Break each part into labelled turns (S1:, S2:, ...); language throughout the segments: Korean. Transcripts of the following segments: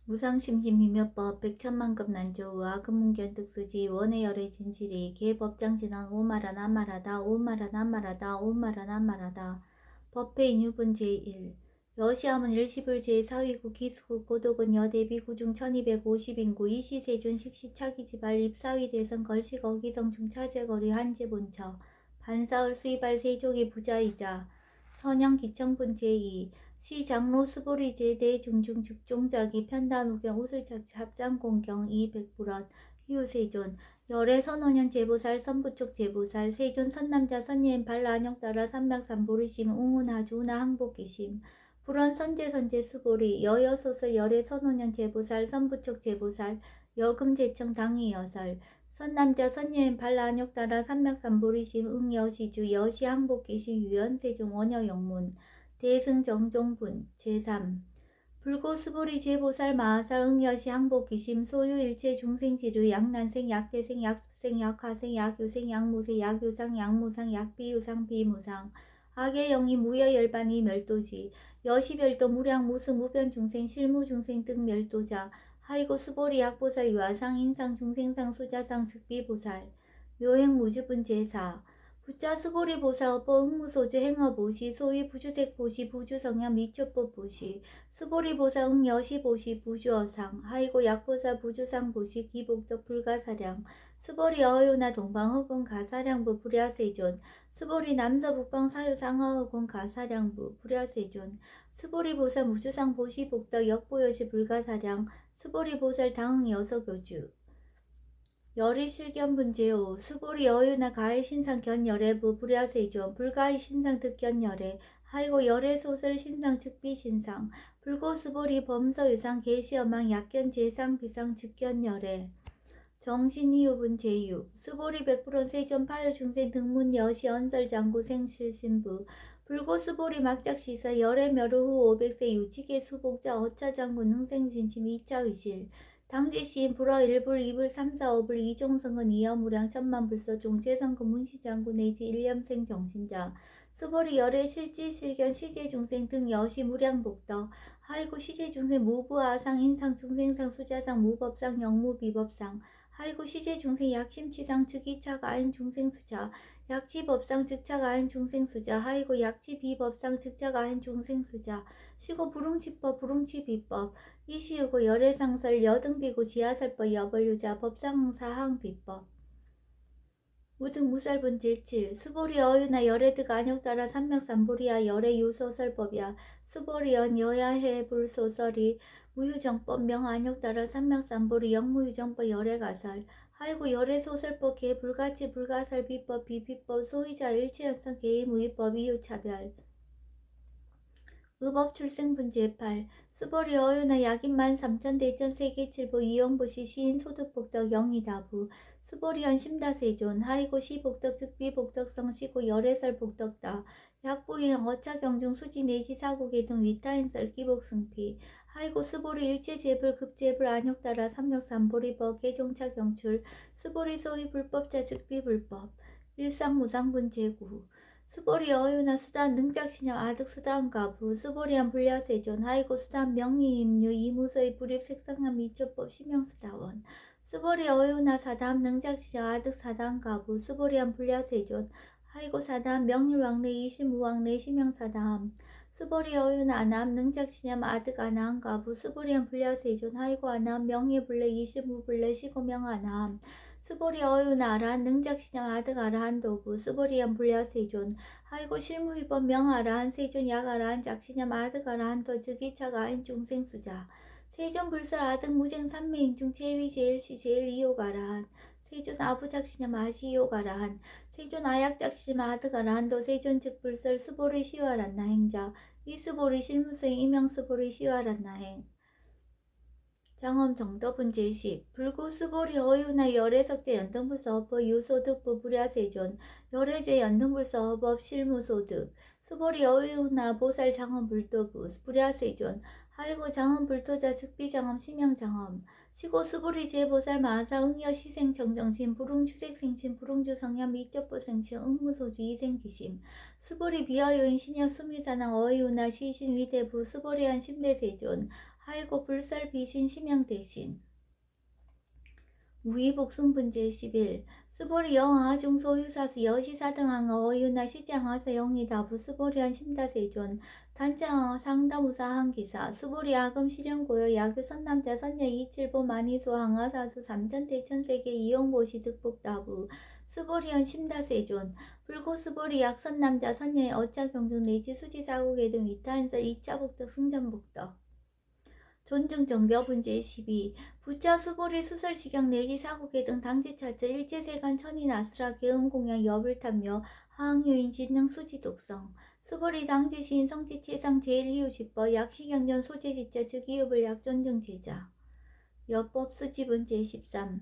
S1: 무상심신미묘법 백천만급 난조의와 금문견득수지 원의 열의 진실이 개법장진언 오마라 남말하다 오마라 남말하다 오마라 남말하다 법회인 유분 제1 여시함은 일시불 제4위구 기수구 고독은 여대비구중 1250인구 이시세존 식시차기지발 입사위 대선 걸식 어기성중 차제거리 한제본처 반사을 수입할 세족의 부자이자 선영기청분 제2 시장로 수보리제 대중중 즉종자기 편단우경 우슬착취 합장공경 이백불원 희우세존 열애 선오년 제보살 선부촉 제보살 세존 선남자 선예인 발라안역 따라 삼맥삼보리심 웅운하주 우나 항복기심 불원 선제선제 수보리 여여소설 열애 선오년 제보살 선부촉 제보살 여금제청 당이여설 선남자 선예인 발라안역 따라 삼맥삼보리심 응여시주 여시 항복기심 유연세종 원여영문 대승정종분 제3 불고수보리 제보살 마하살 응여시 항복기심 소유일체 중생지류 약난생 약대생 약습생 약화생 약유생 약무생 약유상 약무상 약비유상 비무상 악의영이 무여열반이 멸도지 여시별도 무량 무수 무변중생 실무중생 등 멸도자 하이고 수보리 약보살 유아상 인상 중생상 수자상 즉비보살 묘행무주분 제4 부자 수보리 보살 어버 응무소주 행어보시 소위 부주색보시 부주성향 미초법보시 수보리 보살 응여시보시 부주어상 하이고 약보살 부주상보시 기복덕 불가사량 수보리 어요나 동방허군 가사량부 불야세존 수보리 남서북방 사유상하허군 가사량부 불야세존 수보리 보살 무주상 보시 복덕 역보여시 불가사량 수보리 보살 당응 여서교주 열의 실견분 제5 수보리 여유나 가의 신상 견열애부 불야세존 불가의 신상 득견열애 하이고 열의 소설 신상 즉비 신상 불고 수보리 범서유상 계시어망 약견 제상 비상 즉견열애 정신이유분 제6 수보리 백불원 세존 파요 중생 등문 여시 언설 장구 생실신부 불고 수보리 막작시사 열의 멸후 후 500세 유치계 수복자 어차장군 능생진침 2차 위실 당지시인 불어 1불 2불 3, 4, 5불 이종성은 이여무량 천만불서 종제성금 문시장구 내지 일념생 정신자 수보리 열의 실지실견 시제중생 등 여시 무량복덕 하이고 시제중생 무부아상 인상 중생상 수자상 무법상 영무비법상 하이고 시제중생 약심취상 즉이차가 아인 중생수자 약지법상 즉차가 아인 중생수자 하이고 약지비법상 즉차가 아인 중생수자 시고 불응치법 불응치비법 이시우고 열애상설 여등비고 지하설법 여벌유자 법상사항비법 무등무살분 제7 수보리 어유나 열애드가 안역따라 삼맥삼보리야 열애유소설법이야 수보리언 여야해 불소설이 무유정법 명안역따라 삼맥삼보리 영무유정법 열애가설 하이고 열애소설법 개불가치 불가설 비법 비비법 소위자 일체연성 개의무위법 이유차별 의법출생분 제8 수보리 어유나 약인만 삼천대천 세계칠보 이용보시 시인 소득복덕 영이다부 수보리언 심다세존 하이고 시복덕 즉비복덕성 시고 열애설 복덕다 약부인 어차경중 수지 내지 사국의 등 위타인설 기복승피 하이고 수보리 일체제불 급제불 안욕따라 삼력삼보리법 개종차경출 수보리 소위 불법자 즉비불법 일상무상분 제9 수보리 어유나 수단 능작신념 아득 수단가부 수보리한 불야세존 하이고 수단 명의임류 이무서의 불입 색상함 미초법 심형수다원 수보리 어유나 사담 능작신념 아득 사단가부 수보리한 불야세존 하이고 사담 명일왕래 이시무왕래 심형사담 수보리 어유나 아남 능작신념 아득 아나함가부 수보리한 불야세존 하이고 아남 명예불래 이시무불래 시고명아남 수보리 어유나 아라한 능작신념 아득 아라한 도부 수보리한 불야세존 하이고 실무위법 명아라한 세존 약아라한 작신념 아득 아라한 도 즉이차가 아인 중생수자 세존 불설 아득 무쟁 삼매인중 제위 제일시 제일 이호가라한 세존 아부작신념 아시이호가라한 세존 아약작신념 아득 아라한 도 세존 즉불설 수보리 시와란나 행자 이수보리 실무수행 이명수보리 시와란나 행 장엄 정도분 제10 불구 수보리 어유나 열애석제 연등불서 어법 유소득부 불야세존 열애제 연등불서 어법 실무소득 수보리 어유나 보살 장엄 불도부 불야세존 하이고 장엄 불토자 즉비장엄 심양장엄 시고 수부리 제보살 마사 응여 시생 정정신 불웅주색 생신 불웅주 성현 미적보 생신 응무소주 이생기심 수부리 비하요인 신여 수미사낭 어이우나 시신 위대부 수보리한 심대세존 하이고 불살 비신 심양대신 무의복승분 제11 스보리 영하중 소유사수 여시사등항어 어유나 시장하사 영이다 부스보리한 심다세존 단장하 상담우사한 기사 수보리 아금 실현고여 야교 선남자 선녀 이칠보 만이소 항하사수 삼천대천세계 이용보시 득복다부 스보리한 심다세존 불고 스보리 약선남자 선녀의 어짜경중 내지 수지사국에도 위타한설 2차 복덕 승전복덕 존중 정겨분 제12 부차 수보리 수설시경 내지 사국계 등 당지차처 일제세간 천인 아스라 계음공양 여불탐며 하항요인 진능 수지독성 수보리 당지시인 성지체상 제1희우시법 약시경전 소재지자 즉이읍을 약존중 제자 여법 수지분 제13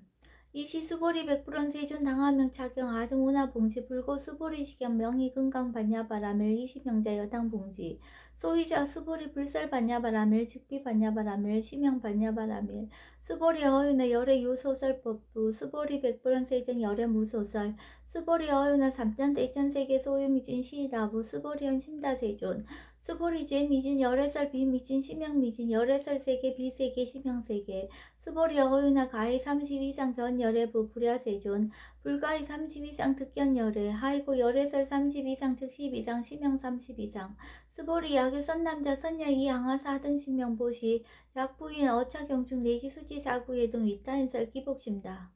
S1: 이시 수보리 백불원 세존 당하명 차경 아등 운하 봉지 불고 수보리 시경 명의 금강 반야바라밀 이시명자 여당 봉지 소이자 수보리 불살 반야바라밀 즉비 반야바라밀 시명 반야바라밀 수보리 어유나 열애 유소설법부 수보리 백불원 세존 열애 무소설 수보리 어유나 삼천대천세계 소유미진 시다부 수보리현 심다세존 수보리 제미진 열애설 비미진 심형미진 열애설 세계 비세계 심형세계 수보리 어유나 가히 30 이상 견열애부 불야세존 불가히 30 이상 특견열애 하이고 열애설 30 이상 즉 10 이상 심형 30 이상 수보리 야교 선남자 선녀 이항하 4등 신명보시 약부인 어차경중 내지 수지사구예동 위타인설 기복심다.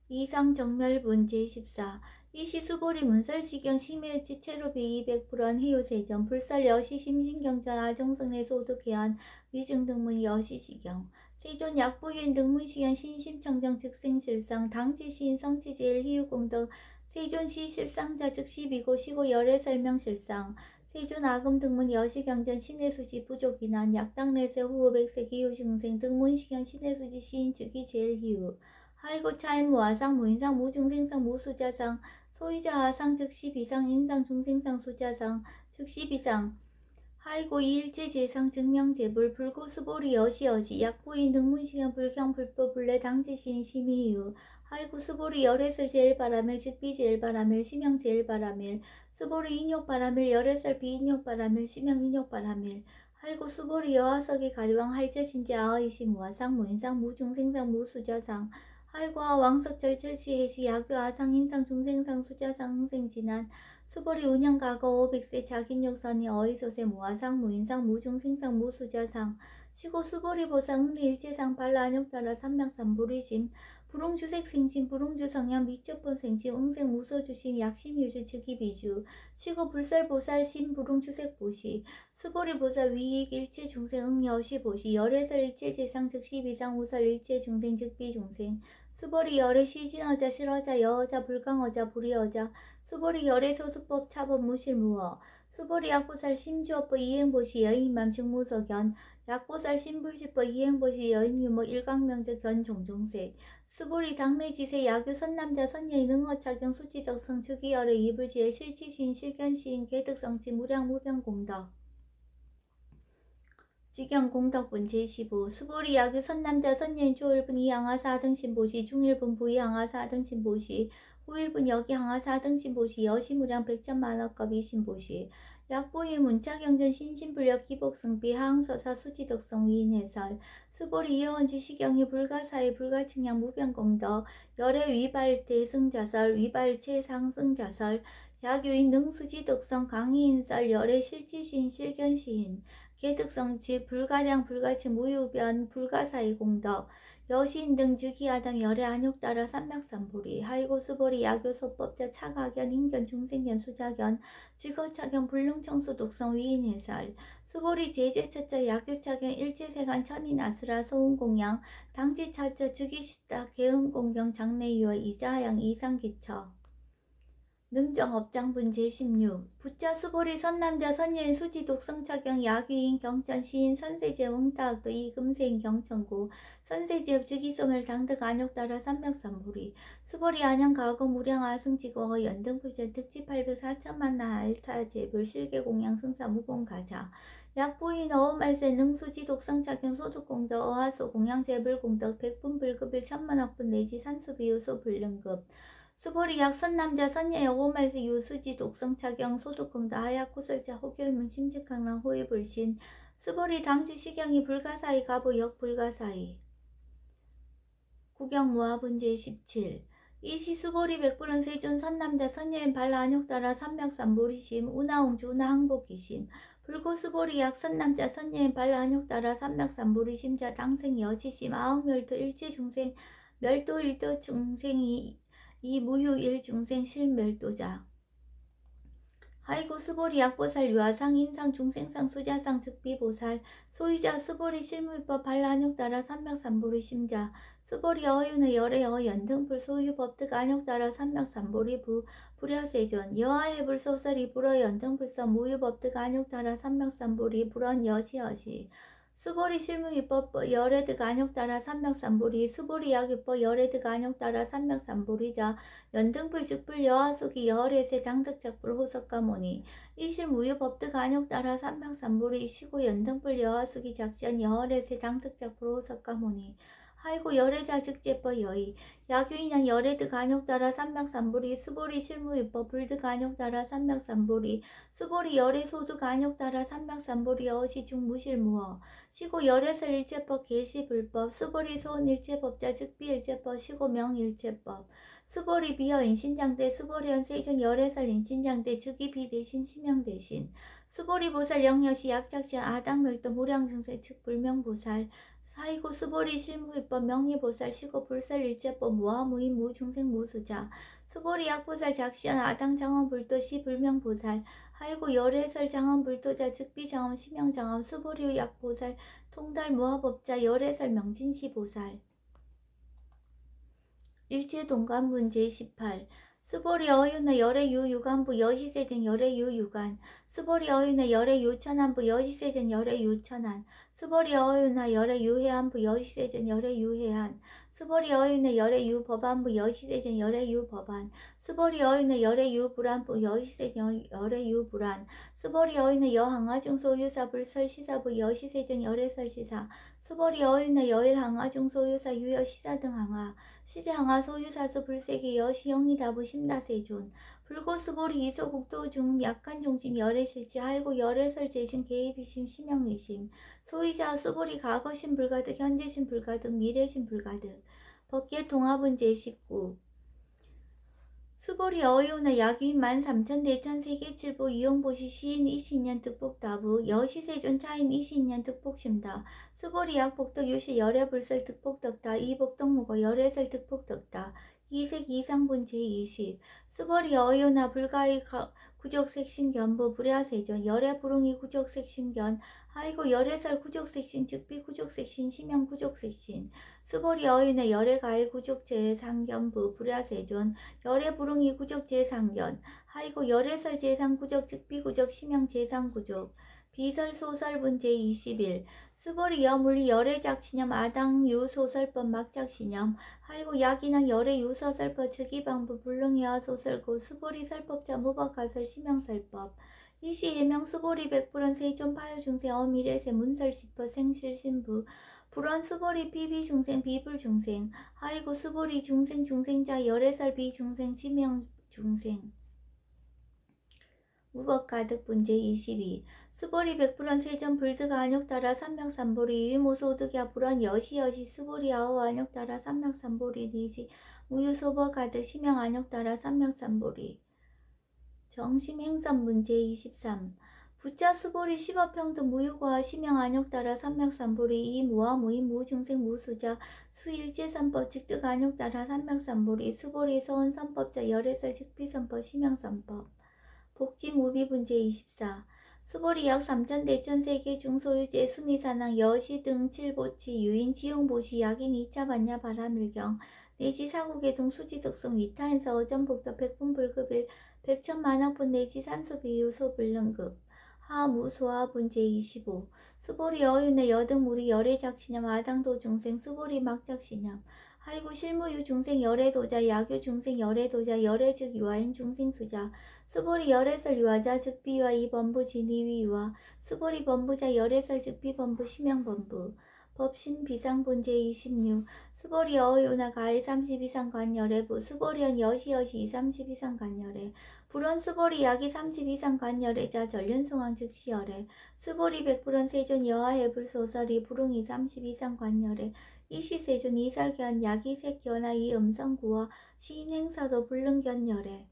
S1: 이상 정멸분 제14 이시 수보리 문설시경 심해지 체로비 200불원 해요세전 불설 여시 심신경전 아종성내 소득해안 위증등문 여시시경 세존 약부인 등문시경 신심청정 즉생실상 당지시인 성지제일 희유공덕 세존시 실상자 즉시비고 시고 열애설명실상 세존 아금 등문 여시경전 신해수지 부족이난 약당내세 후백세 기후증생 등문시경 신해수지 시인 즉이 제일 희유 하이고 차인 무아상 무인상 무중생상 무수자상 소이자 하상 즉시 비상 인상 중생상 수자상 즉시 비상 하이고 이일체 제상 증명제불 불고수보리 여시여시 약부인 등문시경 불경 불법 불례 당지시인 심의유 하이고 수보리 열애설 제일바라밀 즉비 제일바라밀 심형 제일바라밀 수보리 인욕바라밀 열애설 비인욕바라밀 심형 인욕바라밀 하이고 수보리 여하석이 가리왕 할절신지 아이시 무아상 무인상 무중생상 무수자상 하이고와 왕석절 철시해시 야교 아상 인상 중생상 수자상 흥생진한 수보리 운영가거 500세 자긴욕선이 어이소세 무아상 무인상 무중생상 무수자상 시고 수보리 보상 흥리일체상 발라안욕따라 삼맥삼부리심 불웅주색 생심 불웅주성향 미적본 생심 응생 무소주심 약심유주 즉이비주 시고 불살보살 심불웅주색보시 수보리보사 위익 일체중생 응여시보시 열애설 일체재상 즉시비상 우설 일체중생 즉비중생 수보리 열애 시진어자 실어자 여어자 불강어자 불이어자 수보리 열애 소수법 차법 무실무어 수보리 약보살 심주어법 이행보시 여인맘 증무석견 약보살 심불주법 이행보시 여인유모 일강명적 견종종색 수보리 당내지세 야교 선남자 선녀인 응어차경 수지적성 즉이열애 이불지의 실지시인 실견시인 개득성치 무량무병공덕 직영공덕분 제15 수보리 야교 선남자 선녀인 초일분 이항하 4등 신보시 중일분 부이항하 4등 신보시 후일분 여기항하 4등 신보시 여시무량 백천만원급 이신보시 약보인 문자경전 신신불력 기복승비 하항서사 수지덕성 위인해설 수보리 이어원지 시경이 불가사의 불가측량 무병공덕 열애 위발 대승자설 위발체 상승자설 야교인 능수지덕성 강의인설 열애 실지시인 실견시인 개득성치 불가량 불가치 무유변 불가사의 공덕 여시인 등 즉이하담 열애 안욕따라 삼맥삼보리 하이고 수보리 야교소법자 차가견 인견 중생견 수자견 직어차견 불능청수 독성 위인해설 수보리 제제차자 야교차견 일제세간 천인 아스라 소운공양 당지차자 즉이시다 계음공경 장래유어 이자하양 이상기처 능정업장분 제16 부자 수보리 선남자 선녀인 수지 독성차경 야귀인 경천 시인 선세제 응타학도 이금세인 경천고 선세제 즉이소멸 당득 안욕따라 삼명삼보리 수보리 안양 과거 무량 아승지거 연등불전 특지 800 4천만나 알타제불 실계공양 승사 무공가자 약보인 어음말세 능수지 독성착용 소득공덕 어하소 공양재불공덕 백분불급일 천만억분 내지 산수비유소 불능급 수보리 약선남자 선녀여 오말세 유수지 독성착용 소득공덕 하약구설자 호교일문 심직강랑 호의불신 수보리 당지시경이 불가사의 가보 역불가사의 구경무화분제 17 이시수보리 백불은 세존 선남자 선녀인 발라안욕따라 삼맥삼보리심 우나옹주 우나항복기심 불고수보리 약선남자 선녀인 발라안욕따라 삼맥삼보리심자 당생이 여지심 아웅멸도 일제중생 멸도일도 중생이 이무휴일중생 실멸도자 하이고 수보리 약보살 유아상 인상 중생상 수자상 즉비보살 소이자 수보리 실무위법 발라안욕따라 삼맥삼보리 심자 수보리 어윤의 열애어 연등불 소유법득 안욕따라 삼맥삼보리 불여세존 여하의 불소설이 불어 연등불서 무유법득 안욕따라 삼맥삼보리 불언 여시여시 수보리 실무위법 열애득 안욕따라 삼맥삼보리 수보리 약위법 열애득 안욕따라 삼맥삼보리자 연등불 즉불 여하속이 여월에세 장득작불 호석가모니 이실무유법득 안욕따라 삼맥삼보리 시고 연등불 여하속이 작시한 여월에세 장득작불 호석가모니 하이고 열애자 즉제법 여의 야규인한 열애득 안욕따라 삼맥삼보리 수보리 실무위법 불득 안욕따라 삼맥삼보리 수보리 열애소득 안욕따라 삼맥삼보리 어시중 무실무어 시고 열애설 일체법 계시불법 수보리 소원 일체법자 즉비 일체법 시고 명일체법 수보리 비어 인신장대 수보리연 세존 열애설 인신장대 즉이비 대신 심형 대신 수보리 보살 영여시 약작시 아당멸도 무량중세 측 불명보살 사이고 수보리 실무위법 명의보살 시고 불설 일체법 무아무인 무중생 무수자 수보리 약보살 작시한 아당 장엄불도 시 불명보살 하이고 열애설 장엄불도자 즉비 장엄 심형 장엄 수보리 약보살 통달 무아법자 열애설 명진시 보살 일체동관문 제18 수보리 어윤의 열애유 유관부 여시세전 열애유 유관 수보리 어윤의 열애유 천안부 여시세전 열애유 천안 수보리 어윤의 열애유 해안부 여시세전 열애유 해안 수보리 어윤의 열애유 법안부 여시세전 열애유 법안 수보리 어윤의 열애유 불안부 여시세전 열애유 불안 수보리 어윤의 여항아중 소유사 불설시사부 여시세전 열애설시사 수보리 어윤의 여일항아중 소유사 유여시사 등 항아 시장하 소유사수 불세기 여시영이 다부 심다세존 불고수보리 이소국도중 약간중심 열애실지 하이고 열애설 재신 개입이심 심형의심 소이자 수보리 과거심 불가득 현재심 불가득 미래심 불가득 법계 동합은 제19 수보리 어이오나 약유인 13,000대천 세계칠보 이용보시 시인 이신년 득복다부 여시세존 차인 이신년 득복심다 수보리 약복덕 요시 열애불설 득복덕다 이복덕무거 열애설 득복덕다 이색 이상본 제20 수보리 어이오나 불가의 구족색신견부 불야세존 열애부릉이 구족색신견 하이고 열애설 구족색신 즉비 구족색신 심형 구족색신 수보리 어윤의 열애가의 구족제의 상견부 불야세존 열애부릉이 구족 제상견 하이고 열애설 제상구족 즉비구족 심형 제상구족 비설소설분 제21 수보리 여물리 열애작신념 아당유 소설법 막작신념 하이고 약인한 열애유서설법 즉이방부 불능여하 소설고 수보리 설법자 무법가설 심형설법 이시 해명 수보리 백불은 세존 파요중세 어미래세 문설시퍼 생실신부 불원 수보리 비비중생 비불중생 하이고 수보리 중생 중생자 열애설 비중생 치명 중생 무법가득 분제 22 수보리 백불원 세전 불득 안욕따라 삼명삼보리 의모소득야 불원 여시여시 수보리 아오 안욕따라 삼명삼보리 니지 무유소법가득 심형 안욕따라 삼명삼보리 정심행선 문제 23 부자 수보리 십업평등 무유과 심형 안욕따라 삼명삼보리 이무와 무인 무중생 무수자 수일제선법 즉득 안욕따라 삼명삼보리 수보리 서원선법자 열애설 즉비선법 심형선법 복지무비분제 24 수보리 약 3,000대천 세계 중소유제 수미사낭 여시 등 칠보치 유인 지용보시 약인 2차 반야 바라밀경 내지 사국의 등 수지적성 위타인서 어전복도 백분불급일 백천만억분 내지 산소비유 소불능급 하무소화분 제25 수보리 어윤의 여등무리 열애작신념 아당도 중생 수보리 막작신념 하이고 실무유 중생 열애도자 야교 중생 열애도자 열애 즉 유아인 중생 수자 수보리 열애설 유아자 즉 비유아 이범부 진이위 유아 수보리 범부자 열애설 즉 비범부 심양범부 법신 비상본제 26 수보리 어요나 가해 30 이상 관열애부 수보리언 여시 2 30 이상 관열애 불원 수보리 약이 30 이상 관열애자 전륜성왕 즉 시열애 수보리 백불원 세존 여하해불 소설이 불응이 30 이상 관열애 이시세존 이설견 야기색견아 이음성구어 시인행사도 불능견열애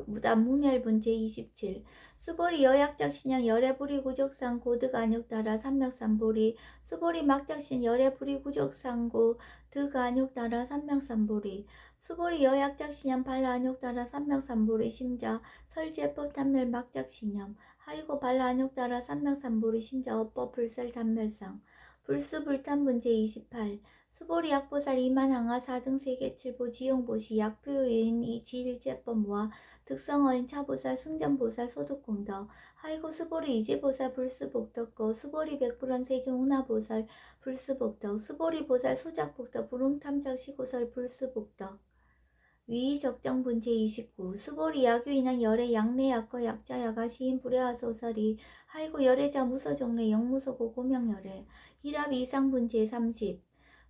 S1: 무단 무멸분 제27 수보리 여약작신형 열애불이 구족상 고득 안욕따라 삼명삼보리 수보리 막작신 열애불이 구족상고 득 안욕따라 삼명삼보리 수보리 여약작신형 발라 안욕따라 삼명삼보리 심자 설제법 단멸 막작신형 하이고 발라 안욕따라 삼명삼보리 심자 어법 불설 단멸상 불수불탄분 제28 수보리 약보살 이만항하 4등 세계칠보 지용보시 약표인 이지일제법과 득성어인 차보살 승전보살 소득공덕 하이고 수보리 이제보살 불수복덕고 수보리 백불원 세종 운하보살 불수복덕 수보리 보살 소작복덕 불응탐적 시고설 불수복덕 위의적정분 제29 수보리 야교인한 열애 양내 약거 약자 야가 시인 불애하소설이 하이고 열애자 무서종래 영무소고 고명열애 히랍 이상분 제30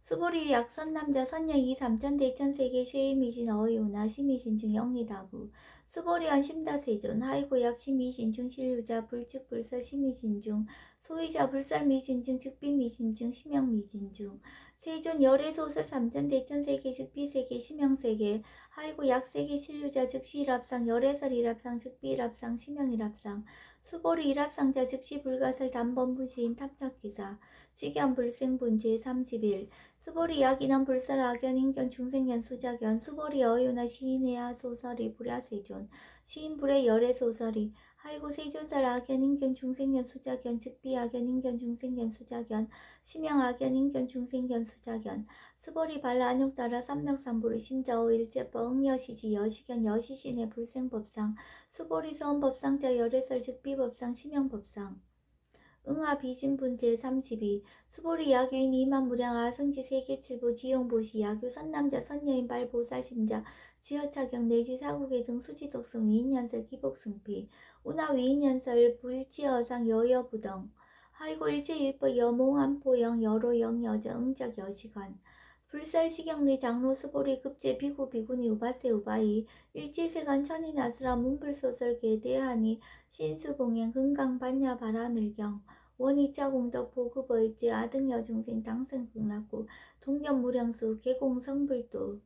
S1: 수보리 약선남자 선녀 이 삼천대천세계 쉐이미진 어이오나 시미신 중 영리다부 수보리언 심다세존 하이고 약 시미신 중 신류자 불측 불설 시미진 중 소위자 불설 미진 중 즉비 미진 중 심영 미진 중 세존 열애 소설 삼천대천세계 즉비세계 심영세계 하이고 약세계 신류자 즉시 일합상 열애설 일합상 즉비 일합상 심영 일합상 수보리 일합상자 즉시 불가설 단번부시인 탑착기사 직연불생분 제31 수보리 약인원 불설 악연 인견 중생견 수작견 수보리 어유나 시인해야 소설이 불야세존 시인 불의 열애 소설이 하이고 세존살 악연 인견 중생견 수작견 즉비 악연 인견 중생견 수작견 심영 악연 인견 중생견 수작견 수보리 발라 안욕 따라 삼명삼보리 심자오 일제법 응여시지 여시견 여시신의 불생법상 수보리 서원법상자 열애설 즉비법상 심영법상 응아 비신분 제32 수보리 야교인 이만무량 아승지 세계칠보 지용보시 야교 선남자 선여인 발보살심자 지어차경 내지 사국의 등 수지독성 위인연설 기복승피 운하 위인연설 불지어상 여여부덩 하이고 일제율법 여몽안포영 여로영 여저 응작 여시관 불살시경리 장로 수보리 급제 비구 비구니 우바세 우바이 일제세간 천인아스라 문불소설계 대하니 신수봉행 금강반야 바라밀경 원이자공덕 보급월제 아등여중생 당생극락구 동견무량수 개공성불도